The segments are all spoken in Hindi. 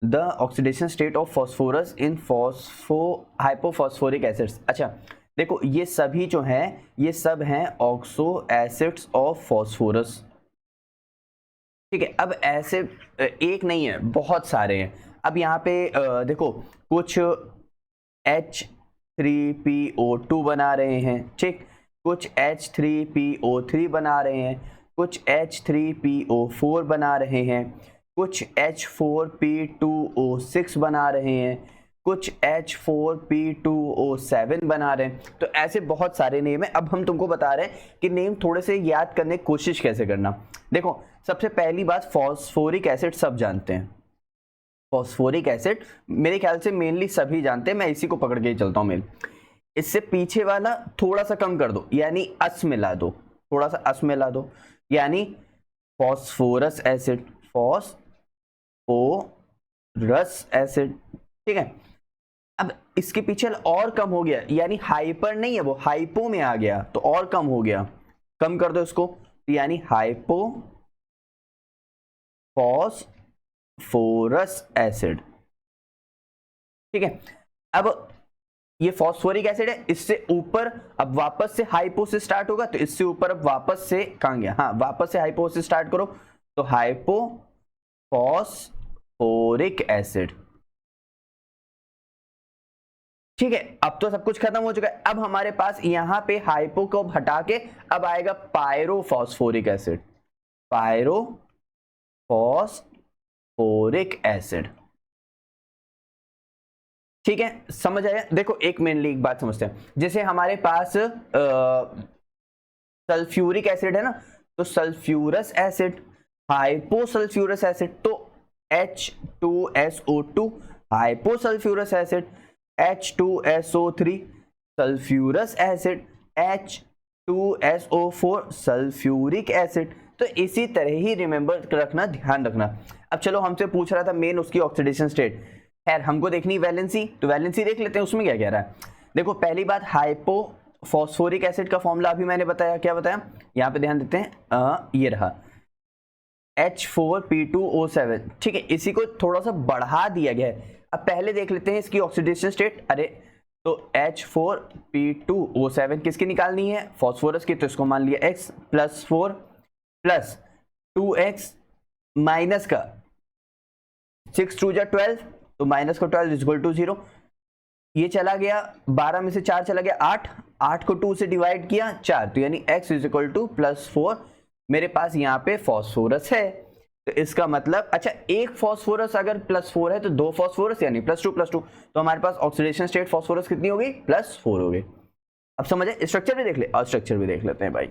The oxidation state of phosphorus in hypophosphoric acids. अच्छा देखो ये सभी जो हैं ये सब हैं ऑक्सो एसिड्स ऑफ फॉस्फोरस। ठीक है, अब ऐसे एक नहीं है, बहुत सारे हैं। अब यहाँ पे देखो कुछ H3PO2 बना रहे हैं, ठीक, कुछ H3PO3 बना रहे हैं, कुछ H3PO4 बना रहे हैं, कुछ H4P2O6 बना रहे हैं, कुछ H4P2O7 बना रहे हैं। तो ऐसे बहुत सारे नेम है। अब हम तुमको बता रहे हैं कि नेम थोड़े से याद करने की कोशिश कैसे करना। देखो सबसे पहली बात, फॉस्फोरिक एसिड सब जानते हैं। फॉस्फोरिक एसिड मेरे ख्याल से मेनली सभी जानते हैं, मैं इसी को पकड़ के ही चलता हूं मेन। इससे पीछे वाला थोड़ा सा कम कर दो, यानी अस मिला दो, थोड़ा सा अस मिला दो, यानी फॉस्फोरस एसिड, फॉस्फोरस एसिड। ठीक है, अब इसके पीछे और कम हो गया, यानी हाइपर नहीं है वो, हाइपो में आ गया तो और कम हो गया, कम कर दो इसको, यानी हाइपो फॉस्फोरस एसिड। ठीक है, अब ये फॉस्फोरिक एसिड है, इससे ऊपर अब वापस से हाइपो से स्टार्ट होगा, तो इससे ऊपर अब वापस से कहां गया, हाँ वापस से हाइपो से स्टार्ट करो, तो हाइपो फॉस्फोरिक एसिड। ठीक है, अब तो सब कुछ खत्म हो चुका है। अब हमारे पास यहां पे हाइपो को हटा के अब आएगा पायरोफॉस्फोरिक एसिड, पायरोफॉस्फोरिक एसिड। ठीक है, समझ आया। देखो एक मेनली एक बात समझते हैं, जैसे हमारे पास सल्फ्यूरिक एसिड है ना, तो सल्फ्यूरस एसिड, हाइपोसल्फ्यूरस एसिड, तो H2SO2 hyposulphurous acid, H2SO3 sulphurous acid, H2SO4 sulphuric acid. तो इसी तरह ही रिमेंबर रखना, ध्यान रखना। अब चलो हमसे पूछ रहा था मेन उसकी ऑक्सीडेशन स्टेट, खैर हमको देखनी वैलेंसी, तो वैलेंसी देख लेते हैं उसमें क्या कह रहा है। देखो पहली बात, हाइपो फॉस्फोरिक एसिड का फॉर्मूला अभी मैंने बताया, क्या बताया, यहां पे ध्यान देते हैं, ये रहा H4P2O7। ठीक है, इसी को थोड़ा सा बढ़ा दिया गया है। अब पहले देख लेते हैं इसकी ऑक्सीडेशन स्टेट। अरे तो H4P2O7 किसकी निकालनी है, फॉस्फोरस की, तो इसको मान लिया X plus 4 plus 2X minus का 6 2 जा 12, तो माइनस का 12 इक्वल टू 0। ये चला गया 12 में से 4 चला गया 8, 8 को 2 से डिवाइड किया 4, तो यानी x is equal two plus 4। मेरे पास यहाँ पे फॉस्फोरस है, तो इसका मतलब, अच्छा एक फॉस्फोरस अगर प्लस 4 है तो दो फॉस्फोरस यानी प्लस 2 प्लस 2, तो हमारे पास ऑक्सीडेशन स्टेट फॉस्फोरस कितनी हो गई, प्लस 4 हो गई। अब समझे, स्ट्रक्चर भी देख ले और स्ट्रक्चर भी देख लेते हैं भाई।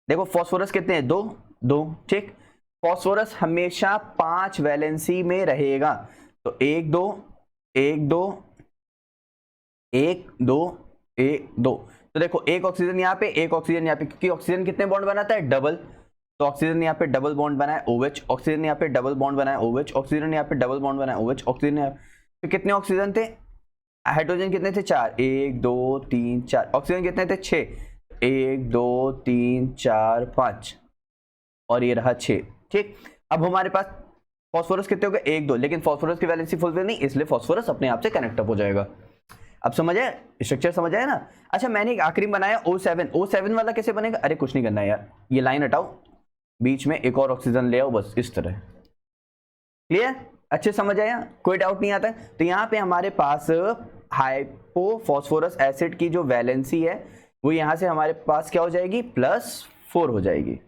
देखो फॉस्फोरस कितने हैं, 2 2। ठीक, फॉस्फोरस हमेशा 5 वैलेंसी में रहेगा, तो 1 2 1 2 1 2 1 2। तो देखो एक ऑक्सीजन यहाँ पे, एक ऑक्सीजन यहाँ पे, क्योंकि ऑक्सीजन कितने बॉन्ड बनाता है, डबल, तो ऑक्सीजन यहाँ पे डबल बॉन्ड बनाए OH, ऑक्सीजन यहाँ पे डबल बॉन्ड बनाए OH, ऑक्सीजन यहाँ पे डबल बॉन्ड बनाए OH, ऑक्सीजन यहाँ पे कितने ऑक्सीजन थे, हाइड्रोजन कितने थे, 4, 1 2 3 4, ऑक्सीजन कितने थे, 6, 1 2 3 4 5, और ये रहा 6। ठीक, अब हमारे पास फॉस्फोरस कितने हो गए, 1 2, लेकिन फॉस्फोरस की वैलेंसी फुलफिल नहीं, इसलिए फॉस्फोरस अपने आप से कनेक्ट अप हो जाएगा। अब समझ आया, स्ट्रक्चर समझ आया ना। अच्छा मैंने एक आखिरी बनाया O7, O7 वाला कैसे बनेगा, अरे कुछ नहीं करना है यार, ये लाइन हटाओ, बीच में एक और ऑक्सीजन ले आओ, बस इस तरह। क्लियर, अच्छे समझ आया, कोई डाउट नहीं आता है। तो यहाँ पे हमारे पास हाइपोफॉस्फोरस एसिड की जो वैलेंसी है वो यहाँ से हमारे पास क्या हो जाएगी, +4 हो जाएगी।